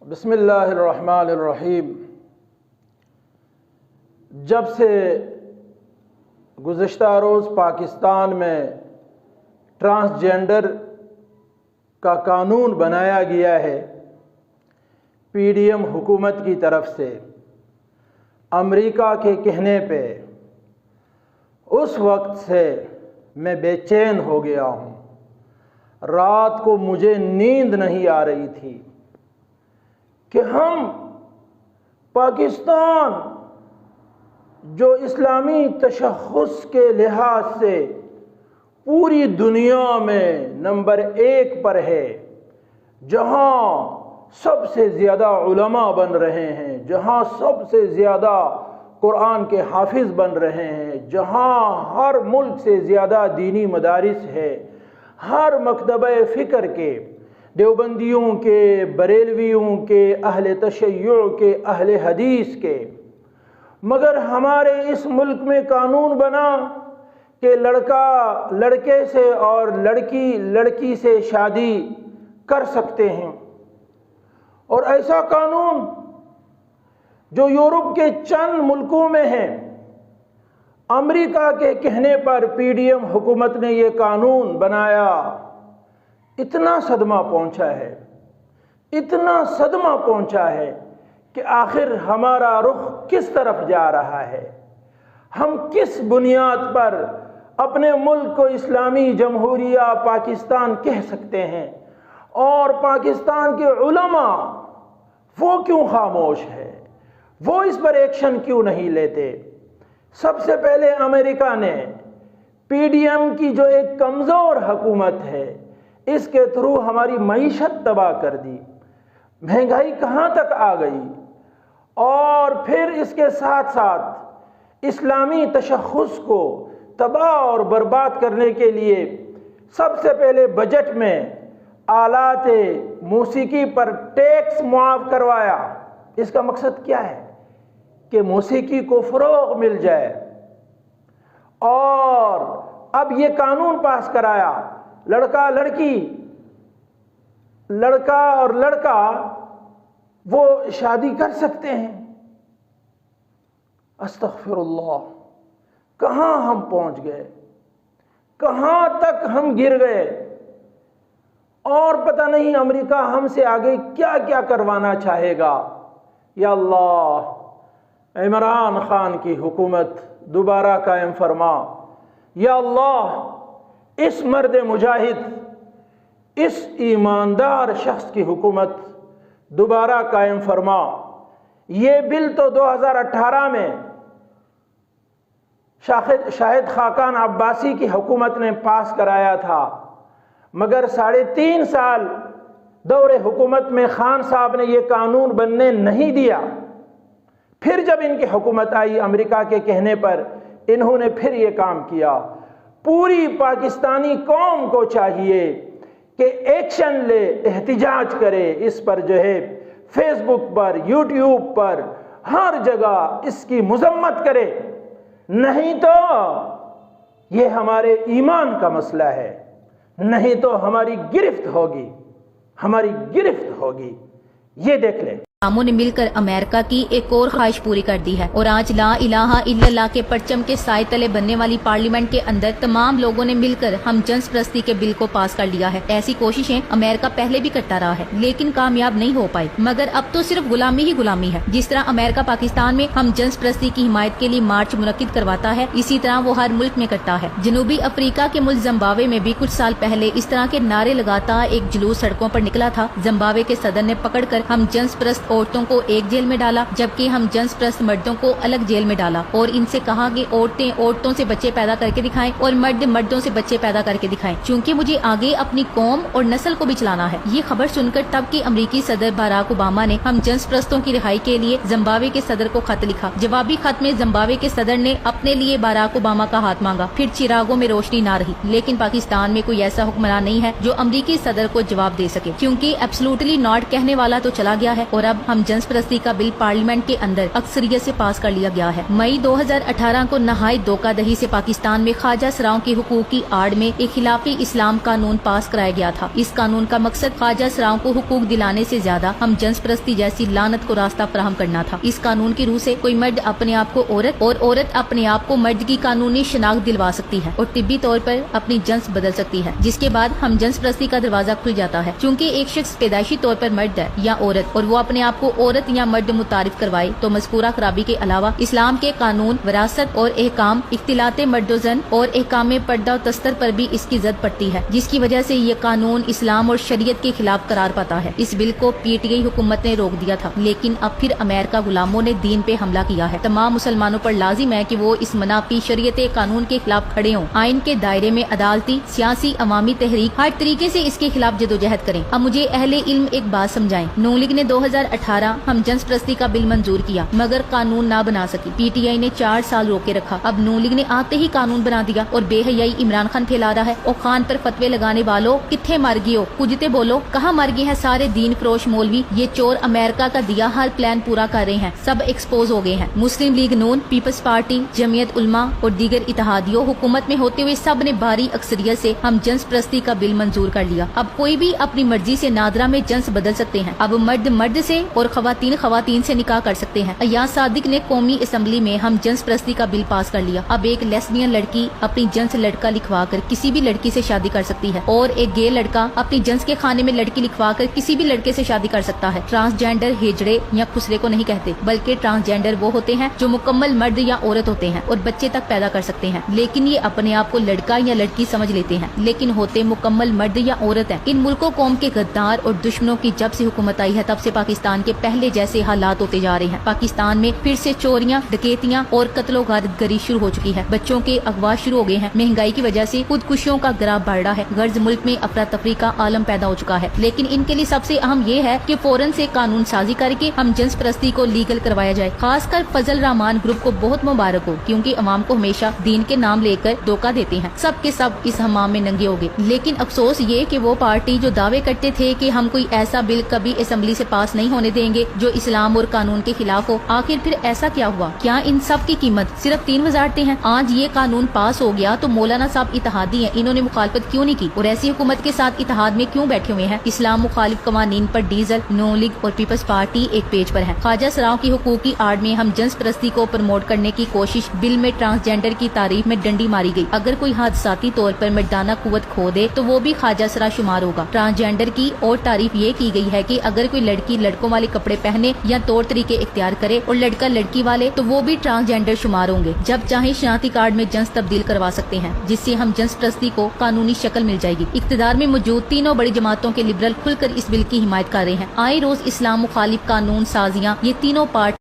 بسم اللہ الرحمن الرحیم۔ جب سے گزشتہ روز پاکستان میں ٹرانسجینڈر کا قانون بنایا گیا ہے پی ڈی ایم حکومت کی طرف سے امریکہ کے کہنے پہ، اس وقت سے میں بے چین ہو گیا ہوں۔ رات کو مجھے نیند نہیں آ رہی تھی کہ ہم پاکستان جو اسلامی تشخص کے لحاظ سے پوری دنیا میں نمبر 1 پر ہے، جہاں سب سے زیادہ علماء بن رہے ہیں، جہاں سب سے زیادہ قرآن کے حافظ بن رہے ہیں، جہاں ہر ملک سے زیادہ دینی مدارس ہے، ہر مکتبہ فکر کے، دیوبندیوں کے، بریلویوں کے، اہل تشیع کے، اہل حدیث کے، مگر ہمارے اس ملک میں قانون بنا کہ لڑکا لڑکے سے اور لڑکی لڑکی سے شادی کر سکتے ہیں، اور ایسا قانون جو یورپ کے چند ملکوں میں ہے، امریکہ کے کہنے پر پی ڈی ایم حکومت نے یہ قانون بنایا۔ اتنا صدمہ پہنچا ہے، اتنا صدمہ پہنچا ہے کہ آخر ہمارا رخ کس طرف جا رہا ہے؟ ہم کس بنیاد پر اپنے ملک کو اسلامی جمہوریہ پاکستان کہہ سکتے ہیں، اور پاکستان کے علماء وہ کیوں خاموش ہے؟ وہ اس پر ایکشن کیوں نہیں لیتے؟ سب سے پہلے امریکہ نے پی ڈی ایم کی جو ایک کمزور حکومت ہے، اس کے تھرو ہماری معیشت تباہ کر دی، مہنگائی کہاں تک آ گئی، اور پھر اس کے ساتھ ساتھ اسلامی تشخص کو تباہ اور برباد کرنے کے لیے سب سے پہلے بجٹ میں آلات موسیقی پر ٹیکس معاف کروایا۔ اس کا مقصد کیا ہے؟ کہ موسیقی کو فروغ مل جائے، اور اب یہ قانون پاس کرایا، لڑکا لڑکی، لڑکا اور لڑکا وہ شادی کر سکتے ہیں۔ استغفر اللہ، کہاں ہم پہنچ گئے، کہاں تک ہم گر گئے، اور پتہ نہیں امریکہ ہم سے آگے کیا کیا کروانا چاہے گا۔ یا اللہ، عمران خان کی حکومت دوبارہ قائم فرما۔ یا اللہ، اس مرد مجاہد، اس ایماندار شخص کی حکومت دوبارہ قائم فرما۔ یہ بل تو 2018 میں شاہد خاقان عباسی کی حکومت نے پاس کرایا تھا، مگر 3.5 سال دور حکومت میں خان صاحب نے یہ قانون بننے نہیں دیا۔ پھر جب ان کی حکومت آئی امریکہ کے کہنے پر، انہوں نے پھر یہ کام کیا۔ پوری پاکستانی قوم کو چاہیے کہ ایکشن لے، احتجاج کرے، اس پر جو ہے فیس بک پر، یوٹیوب پر، ہر جگہ اس کی مذمت کرے، نہیں تو یہ ہمارے ایمان کا مسئلہ ہے، نہیں تو ہماری گرفت ہوگی، ہماری گرفت ہوگی۔ یہ دیکھ لیں۔ ہموں نے مل کر امریکہ کی ایک اور خواہش پوری کر دی ہے، اور آج لا الہ الا اللہ کے پرچم کے سائے تلے بننے والی پارلیمنٹ کے اندر تمام لوگوں نے مل کر ہم جنس پرستی کے بل کو پاس کر لیا ہے۔ ایسی کوششیں امریکہ پہلے بھی کرتا رہا ہے، لیکن کامیاب نہیں ہو پائی، مگر اب تو صرف غلامی ہی غلامی ہے۔ جس طرح امریکہ پاکستان میں ہم جنس پرستی کی حمایت کے لیے مارچ منعقد کرواتا ہے، اسی طرح وہ ہر ملک میں کرتا ہے۔ جنوبی افریقہ کے ملک زمبابوے میں بھی کچھ سال پہلے اس طرح کے نعرے لگاتا ایک جلوس سڑکوں پر نکلا تھا۔ زمبابوے کے صدر نے پکڑ کر ہم جنس پرست عورتوں کو ایک جیل میں ڈالا، جبکہ ہم جنس پرست مردوں کو الگ جیل میں ڈالا، اور ان سے کہا کہ عورتیں عورتوں سے بچے پیدا کر کے دکھائیں اور مرد مردوں سے بچے پیدا کر کے دکھائیں، چونکہ مجھے آگے اپنی قوم اور نسل کو بھی چلانا ہے۔ یہ خبر سن کر تب کے امریکی صدر باراک اوباما نے ہم جنس پرستوں کی رہائی کے لیے زمبابوے کے صدر کو خط لکھا۔ جوابی خط میں زمبابوے کے صدر نے اپنے لیے باراک اوباما کا ہاتھ مانگا، پھر چراغوں میں روشنی نہ رہی۔ لیکن پاکستان میں کوئی ایسا حکمران نہیں ہے جو امریکی صدر کو جواب دے سکے، کیونکہ ایبسلوٹلی ناٹ کہنے والا تو چلا گیا ہے، اور اب ہم جنس پرستی کا بل پارلیمنٹ کے اندر اکثریت سے پاس کر لیا گیا ہے۔ مئی 2018 کو نہایت دھوکہ دہی سے پاکستان میں خواجہ سراؤں کے حقوق کی آڑ میں ایک خلاف اسلام قانون پاس کرایا گیا تھا۔ اس قانون کا مقصد خواجہ سراؤں کو حقوق دلانے سے زیادہ ہم جنس پرستی جیسی لعنت کو راستہ فراہم کرنا تھا۔ اس قانون کی روح سے کوئی مرد اپنے آپ کو عورت اور عورت اپنے آپ کو مرد کی قانونی شناخت دلوا سکتی ہے اور طبی طور پر اپنی جنس بدل سکتی ہے، جس کے بعد ہم جنس پرستی کا دروازہ کھل جاتا ہے۔ چونکہ ایک شخص پیدائشی طور پر مرد ہے یا عورت اور وہ اپنے آپ کو عورت یا مرد متعارف کروائے تو مذکورہ خرابی کے علاوہ اسلام کے قانون، وراثت اور احکام، اختلاط مرد و زن اور احکام پردہ و تستر پر بھی اس کی زد پڑتی ہے، جس کی وجہ سے یہ قانون اسلام اور شریعت کے خلاف قرار پاتا ہے۔ اس بل کو PTI حکومت نے روک دیا تھا، لیکن اب پھر امریکہ غلاموں نے دین پہ حملہ کیا ہے۔ تمام مسلمانوں پر لازم ہے کہ وہ اس منافی شریعت قانون کے خلاف کھڑے ہوں، آئین کے دائرے میں عدالتی، سیاسی، عوامی تحریک ہر طریقے سے اس کے خلاف جدوجہد کریں۔ اب مجھے اہل علم ایک بات سمجھائیں، نون لیگ نے 2018 ہم جنس پرستی کا بل منظور کیا مگر قانون نہ بنا سکی۔ PTI نے 4 سال روکے رکھا، اب نون لیگ نے آتے ہی قانون بنا دیا اور بے حیائی عمران خان پھیلا رہا ہے۔ اور خان پر فتوے لگانے والوں کتھے مر گئے ہو، کچھ بولو، کہاں مر گئے ہیں سارے دین فروش مولوی؟ یہ چور امریکہ کا دیا ہر پلان پورا کر رہے ہیں، سب ایکسپوز ہو گئے ہیں۔ مسلم لیگ نون، پیپلز پارٹی، جمعیت علماء اور دیگر اتحادیوں حکومت میں ہوتے ہوئے سب نے بھاری اکثریت سے ہم جنس پرستی کا بل منظور کر لیا۔ اب کوئی بھی اپنی مرضی سے نادرہ میں جنس بدل سکتے ہیں، اب مرد مرد سے اور خواتین خواتین سے نکاح کر سکتے ہیں۔ ایاز صادق نے قومی اسمبلی میں ہم جنس پرستی کا بل پاس کر لیا۔ اب ایک لیسبین لڑکی اپنی جنس لڑکا لکھوا کر کسی بھی لڑکی سے شادی کر سکتی ہے اور ایک گے لڑکا اپنی جنس کے خانے میں لڑکی لکھوا کر کسی بھی لڑکے سے شادی کر سکتا ہے۔ ٹرانسجینڈر ہجڑے یا خسرے کو نہیں کہتے، بلکہ ٹرانسجینڈر وہ ہوتے ہیں جو مکمل مرد یا عورت ہوتے ہیں اور بچے تک پیدا کر سکتے ہیں، لیکن یہ اپنے آپ کو لڑکا یا لڑکی سمجھ لیتے ہیں لیکن ہوتے مکمل مرد یا عورت ہیں۔ ان ملکوں قوم کے غدار اور دشمنوں کی جب سے حکومت آئی ہے تب سے پاکستان کے پہلے جیسے حالات ہوتے جا رہے ہیں۔ پاکستان میں پھر سے چوریاں، ڈکیتیاں اور قتل و غارت گری شروع ہو چکی ہے، بچوں کے اغوا شروع ہو گئے ہیں، مہنگائی کی وجہ سے خودکشیوں کا گراف بڑھ رہا ہے، غرض ملک میں افراتفری کا عالم پیدا ہو چکا ہے۔ لیکن ان کے لیے سب سے اہم یہ ہے کہ فوراً سے قانون سازی کر کے ہم جنس پرستی کو لیگل کروایا جائے۔ خاص کر فضل رحمان گروپ کو بہت مبارک ہو، کیونکہ عوام کو ہمیشہ دین کے نام لے کر دھوکہ دیتے ہیں۔ سب کے سب اس حمام میں ننگے ہو گئے، لیکن افسوس یہ کہ وہ پارٹی جو دعوے کرتے تھے کہ ہم کوئی ایسا بل کبھی اسمبلی سے پاس نہیں ہونے دیں گے جو اسلام اور قانون کے خلاف ہو، آخر پھر ایسا کیا ہوا؟ کیا ان سب کی قیمت صرف 3 وزارتیں ہیں؟ آج یہ قانون پاس ہو گیا تو مولانا صاحب اتحادی ہیں، انہوں نے مخالفت کیوں نہیں کی اور ایسی حکومت کے ساتھ اتحاد میں کیوں بیٹھے ہوئے ہیں؟ اسلام مخالف قوانین پر ڈیزل، نون لیگ اور پیپلز پارٹی ایک پیج پر ہے۔ خواجہ سراؤں کی حقوق کی آڑ میں ہم جنس پرستی کو پروموٹ کرنے کی کوشش، بل میں ٹرانسجینڈر کی تعریف میں ڈنڈی ماری گئی۔ اگر کوئی حادثاتی طور پر مردانہ قوت کھو دے تو وہ بھی خواجہ سرا شمار ہوگا۔ ٹرانسجینڈر کی اور تعریف یہ کی گئی ہے کہ اگر کوئی لڑکی لڑکوں والے کپڑے پہنے یا طور طریقے اختیار کرے اور لڑکا لڑکی والے تو وہ بھی ٹرانسجینڈر شمار ہوں گے۔ جب چاہیں شناختی کارڈ میں جنس تبدیل کروا سکتے ہیں، جس سے ہم جنس پرستی کو قانونی شکل مل جائے گی۔ اقتدار میں موجود تینوں بڑی جماعتوں کے لبرل کھل کر اس بل کی حمایت کر رہے ہیں۔ آئے روز اسلام مخالف قانون سازیاں یہ تینوں پارٹ